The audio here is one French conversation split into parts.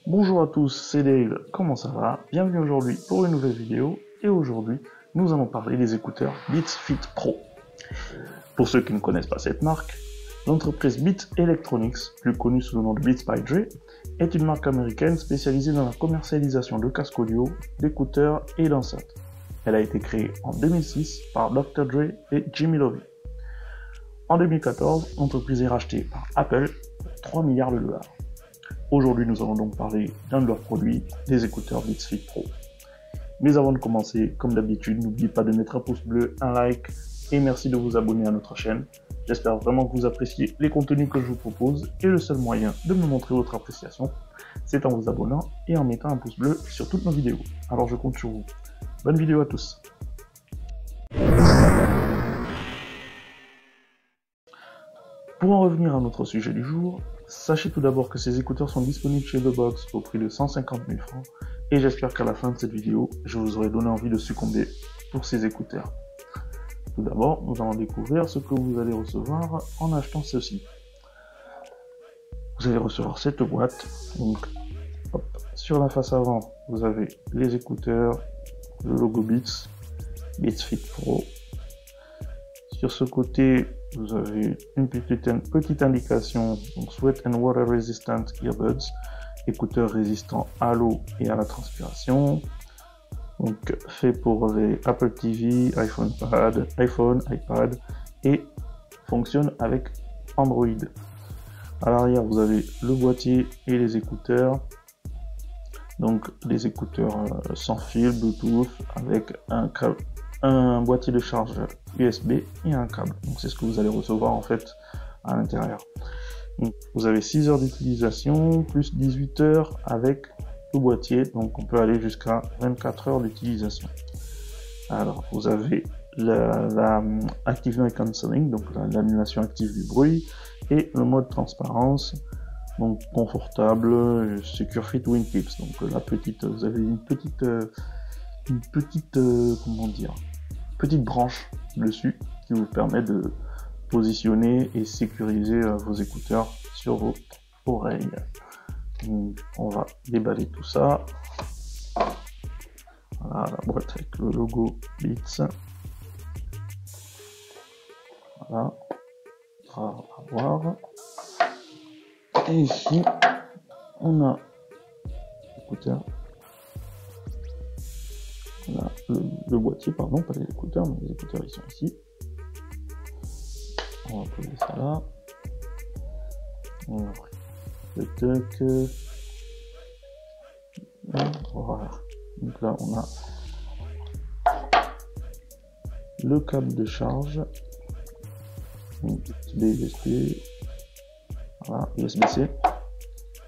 Bonjour à tous, c'est Dave, comment ça va? Bienvenue aujourd'hui pour une nouvelle vidéo, et aujourd'hui, nous allons parler des écouteurs Beats Fit Pro. Pour ceux qui ne connaissent pas cette marque, l'entreprise Beats Electronics, plus connue sous le nom de Beats by Dre, est une marque américaine spécialisée dans la commercialisation de casques audio, d'écouteurs et d'enceintes. Elle a été créée en 2006 par Dr. Dre et Jimmy Iovine. En 2014, l'entreprise est rachetée par Apple pour 3 milliards de dollars. Aujourd'hui, nous allons donc parler d'un de leurs produits, des écouteurs Beats Fit Pro. Mais avant de commencer, comme d'habitude, n'oubliez pas de mettre un pouce bleu, un like et merci de vous abonner à notre chaîne. J'espère vraiment que vous appréciez les contenus que je vous propose et le seul moyen de me montrer votre appréciation, c'est en vous abonnant et en mettant un pouce bleu sur toutes nos vidéos. Alors je compte sur vous. Bonne vidéo à tous. Pour en revenir à notre sujet du jour, sachez tout d'abord que ces écouteurs sont disponibles chez The Box au prix de 150 000 francs et j'espère qu'à la fin de cette vidéo, je vous aurai donné envie de succomber pour ces écouteurs. Tout d'abord, nous allons découvrir ce que vous allez recevoir en achetant ceci. Vous allez recevoir cette boîte. Donc, hop, sur la face avant, vous avez les écouteurs, le logo Beats Fit Pro. Sur ce côté, vous avez une petite indication, donc Sweat and Water Resistant Earbuds, écouteurs résistants à l'eau et à la transpiration. Donc fait pour les Apple TV, iPhone, iPad et fonctionne avec Android. À l'arrière, vous avez le boîtier et les écouteurs. Donc des écouteurs sans fil, Bluetooth avec un boîtier de charge USB et un câble. Donc c'est ce que vous allez recevoir en fait à l'intérieur. Vous avez 6 heures d'utilisation plus 18 heures avec le boîtier, donc on peut aller jusqu'à 24 heures d'utilisation. Alors vous avez la Active Noise Cancelling, donc l'annulation active du bruit, et le mode transparence, donc confortable, Secure Fit Wingtips. Donc vous avez une petite petite branche dessus qui vous permet de positionner et sécuriser vos écouteurs sur vos oreilles. Donc, on va déballer tout ça. Voilà la boîte avec le logo Beats. Voilà, à voir. Et ici, on a l'écouteur. On a le boîtier, pardon, pas les écouteurs, mais les écouteurs ils sont ici. On va poser ça là. On va le tuck. Voilà. Donc là on a le câble de charge. Donc USB, voilà, USB-C.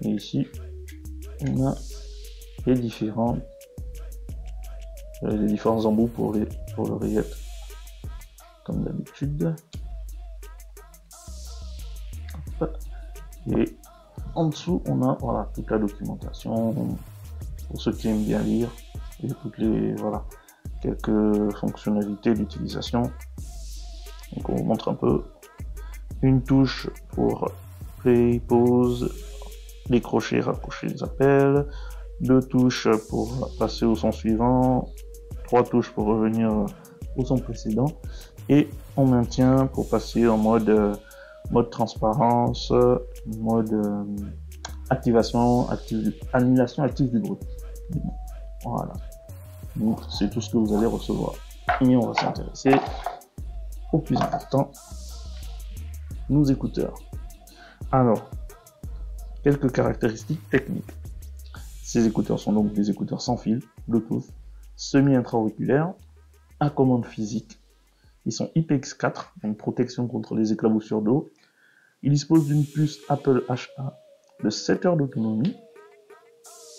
Et ici on a les différents embouts pour l'oreillette, comme d'habitude. Et en dessous, on a voilà, toute la documentation pour ceux qui aiment bien lire et toutes les quelques fonctionnalités d'utilisation. Donc on vous montre un peu une touche pour play, pause, décrocher, raccrocher les appels, 2 touches pour passer au son suivant, 3 touches pour revenir au son précédent, et on maintient pour passer en mode transparence, mode annulation active du bruit. Voilà. Donc c'est tout ce que vous allez recevoir. Et on va s'intéresser au plus important, nos écouteurs. Alors, quelques caractéristiques techniques. Ces écouteurs sont donc des écouteurs sans fil, Bluetooth, semi-intra-auriculaires, à commande physique. Ils sont IPX4, donc protection contre les éclaboussures d'eau. Ils disposent d'une puce Apple HA de 7 heures d'autonomie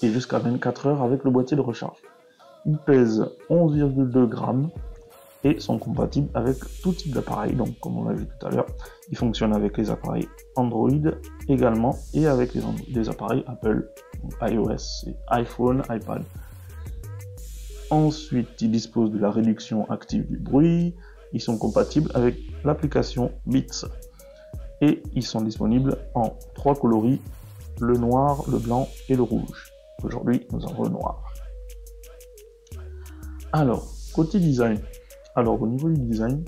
et jusqu'à 24 heures avec le boîtier de recharge. Ils pèsent 11,2 grammes et sont compatibles avec tout type d'appareil. Donc comme on l'a vu tout à l'heure, ils fonctionnent avec les appareils Android également et avec les appareils Apple, donc iOS, iPhone, iPad. Ensuite, ils disposent de la réduction active du bruit. Ils sont compatibles avec l'application Beats. Et ils sont disponibles en 3 coloris le noir, le blanc et le rouge. Aujourd'hui, nous avons le noir. Alors, côté design. Alors, au niveau du design,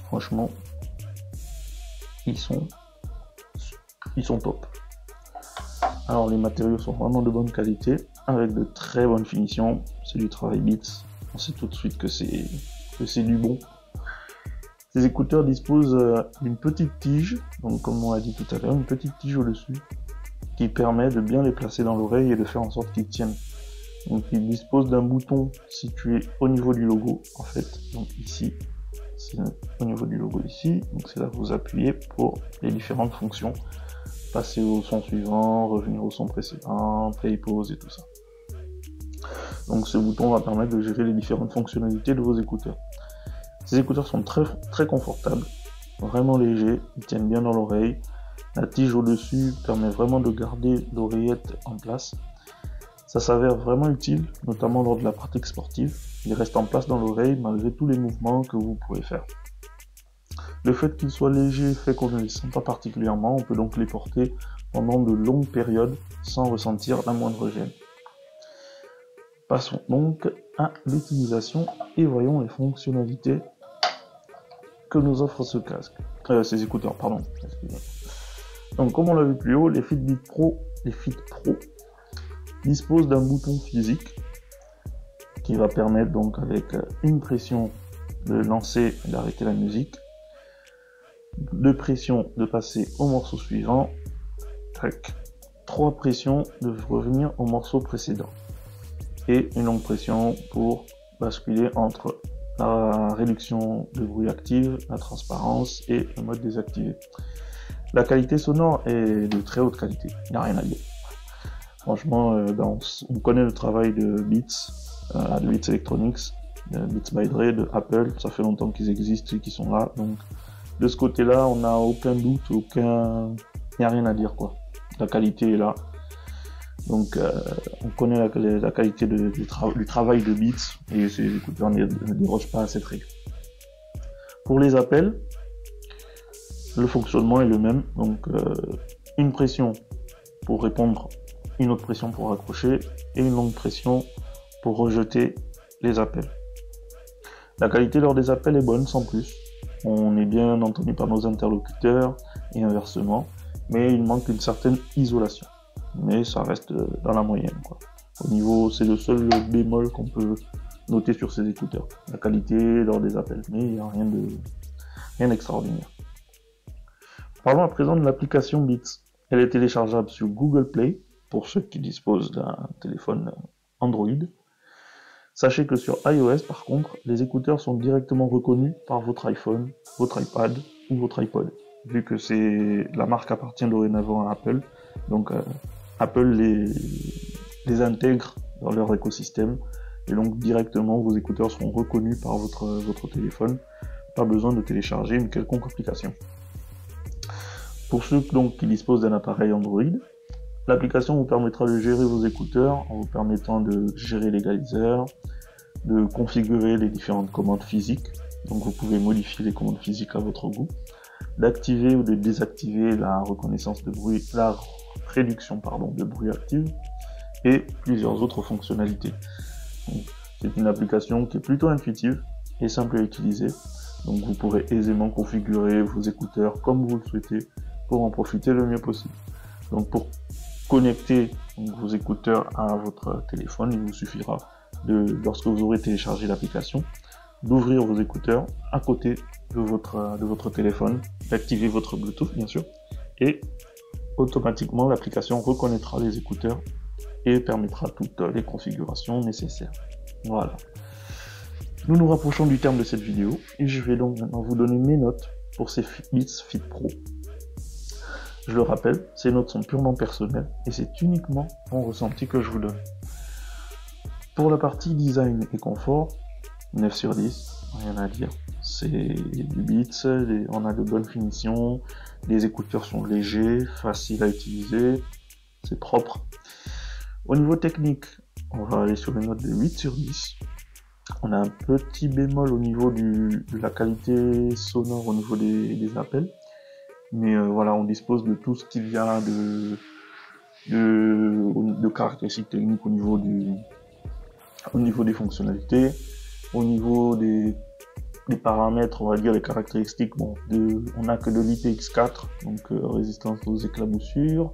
franchement, ils sont top. Alors, les matériaux sont vraiment de bonne qualité, avec de très bonnes finitions. C'est du travail Beats. On sait tout de suite que c'est du bon. Ces écouteurs disposent d'une petite tige, donc comme on l'a dit tout à l'heure, une petite tige au-dessus, qui permet de bien les placer dans l'oreille et de faire en sorte qu'ils tiennent. Donc ils disposent d'un bouton situé au niveau du logo, en fait. Donc ici, c'est au niveau du logo ici, donc c'est là que vous appuyez pour les différentes fonctions. Passer au son suivant, revenir au son précédent, play, pause et tout ça. Donc ce bouton va permettre de gérer les différentes fonctionnalités de vos écouteurs. Ces écouteurs sont très confortables, vraiment légers, ils tiennent bien dans l'oreille. La tige au-dessus permet vraiment de garder l'oreillette en place. Ça s'avère vraiment utile, notamment lors de la pratique sportive. Il reste en place dans l'oreille malgré tous les mouvements que vous pouvez faire. Le fait qu'ils soient légers fait qu'on ne les sent pas particulièrement, on peut donc les porter pendant de longues périodes sans ressentir la moindre gêne. Passons donc à l'utilisation et voyons les fonctionnalités que nous offre ce casque, ces écouteurs, pardon. Donc comme on l'a vu plus haut, les Fitbit Pro disposent d'un bouton physique qui va permettre donc avec une pression de lancer et d'arrêter la musique, 2 pressions de passer au morceau suivant, 3 pressions de revenir au morceau précédent et une longue pression pour basculer entre la réduction de bruit active, la transparence et le mode désactivé. La qualité sonore est de très haute qualité, il n'y a rien à dire. Franchement, on connaît le travail de Beats, de Beats Electronics, de Beats by Dre, de Apple, ça fait longtemps qu'ils existent et qu'ils sont là, donc de ce côté-là, on n'a aucun doute, il n'y a rien à dire quoi. La qualité est là. Donc on connaît la qualité du travail de Beats et ces écouteurs ne dérogent pas à cette règle. Pour les appels, le fonctionnement est le même. Donc une pression pour répondre, une autre pression pour raccrocher et une longue pression pour rejeter les appels. La qualité lors des appels est bonne sans plus. On est bien entendu par nos interlocuteurs et inversement, mais il manque une certaine isolation. Mais ça reste dans la moyenne, quoi. Au niveau, c'est le seul bémol qu'on peut noter sur ces écouteurs. La qualité lors des appels, mais il n'y a rien d'extraordinaire. Parlons à présent de l'application Beats. Elle est téléchargeable sur Google Play, pour ceux qui disposent d'un téléphone Android. Sachez que sur iOS, par contre, les écouteurs sont directement reconnus par votre iPhone, votre iPad ou votre iPod, vu que la marque appartient dorénavant à Apple. Donc Apple les intègre dans leur écosystème et donc directement vos écouteurs seront reconnus par votre téléphone. Pas besoin de télécharger une quelconque application. Pour ceux donc qui disposent d'un appareil Android, l'application vous permettra de gérer vos écouteurs en vous permettant de gérer l'égaliseur, de configurer les différentes commandes physiques. Donc vous pouvez modifier les commandes physiques à votre goût, d'activer ou de désactiver la reconnaissance de bruit, la réduction de bruit active et plusieurs autres fonctionnalités. C'est une application qui est plutôt intuitive et simple à utiliser. Donc vous pourrez aisément configurer vos écouteurs comme vous le souhaitez pour en profiter le mieux possible. Donc pour connecter vos écouteurs à votre téléphone, il vous suffira lorsque vous aurez téléchargé l'application, d'ouvrir vos écouteurs à côté de votre téléphone, d'activer votre Bluetooth bien sûr, et automatiquement l'application reconnaîtra les écouteurs et permettra toutes les configurations nécessaires. Voilà. Nous nous rapprochons du terme de cette vidéo et je vais donc maintenant vous donner mes notes pour ces Beats Fit Pro. Je le rappelle, ces notes sont purement personnelles et c'est uniquement mon ressenti que je vous donne. Pour la partie design et confort, 9 sur 10, rien à dire. C'est du Beats, on a de bonnes finitions, les écouteurs sont légers, faciles à utiliser, c'est propre. Au niveau technique, on va aller sur une note de 8 sur 10. On a un petit bémol au niveau de la qualité sonore au niveau des appels. Mais voilà, on dispose de tout ce qu'il y a de caractéristiques techniques au niveau des fonctionnalités, au niveau des paramètres, on va dire les caractéristiques. Bon, on n'a que de l'IPX4, donc résistance aux éclaboussures.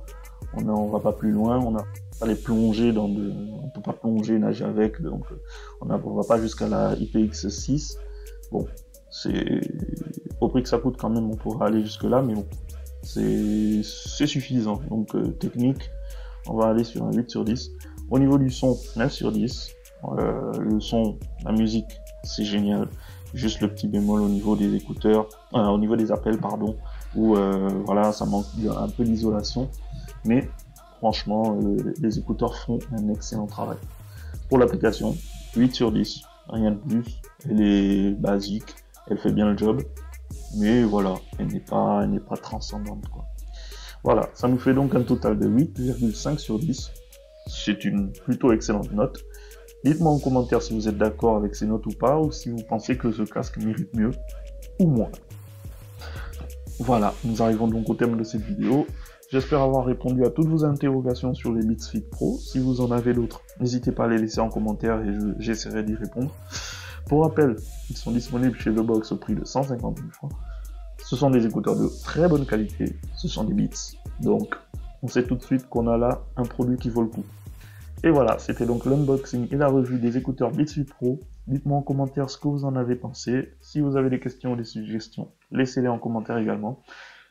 On va pas plus loin, on n'a pas les plonger on peut pas plonger, nager avec, donc on va pas jusqu'à la IPX6. Bon, au prix que ça coûte quand même, on pourra aller jusque là, mais bon, c'est suffisant. Donc technique, on va aller sur un 8 sur 10. Au niveau du son, 9 sur 10. Le son, la musique, c'est génial. Juste le petit bémol au niveau des écouteurs, au niveau des appels, pardon, où voilà, ça manque un peu d'isolation. Mais franchement, les écouteurs font un excellent travail. Pour l'application, 8 sur 10, rien de plus. Elle est basique, elle fait bien le job. Mais voilà, elle n'est pas transcendante, quoi. Voilà, ça nous fait donc un total de 8,5 sur 10. C'est une plutôt excellente note. Dites-moi en commentaire si vous êtes d'accord avec ces notes ou pas, ou si vous pensez que ce casque mérite mieux ou moins. Voilà, nous arrivons donc au thème de cette vidéo. J'espère avoir répondu à toutes vos interrogations sur les Beats Fit Pro. Si vous en avez d'autres, n'hésitez pas à les laisser en commentaire et j'essaierai d'y répondre. Pour rappel, ils sont disponibles chez The Box au prix de 150 000 francs. Ce sont des écouteurs de très bonne qualité, ce sont des Beats. Donc, on sait tout de suite qu'on a là un produit qui vaut le coup. Et voilà, c'était donc l'unboxing et la revue des écouteurs Beats Fit Pro. Dites-moi en commentaire ce que vous en avez pensé. Si vous avez des questions ou des suggestions, laissez-les en commentaire également.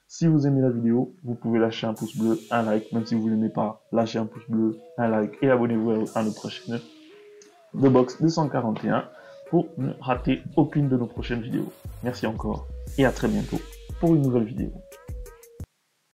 Si vous aimez la vidéo, vous pouvez lâcher un pouce bleu, un like, même si vous ne l'aimez pas, lâchez un pouce bleu, un like et abonnez-vous à notre chaîne The Box 241 pour ne rater aucune de nos prochaines vidéos. Merci encore et à très bientôt pour une nouvelle vidéo.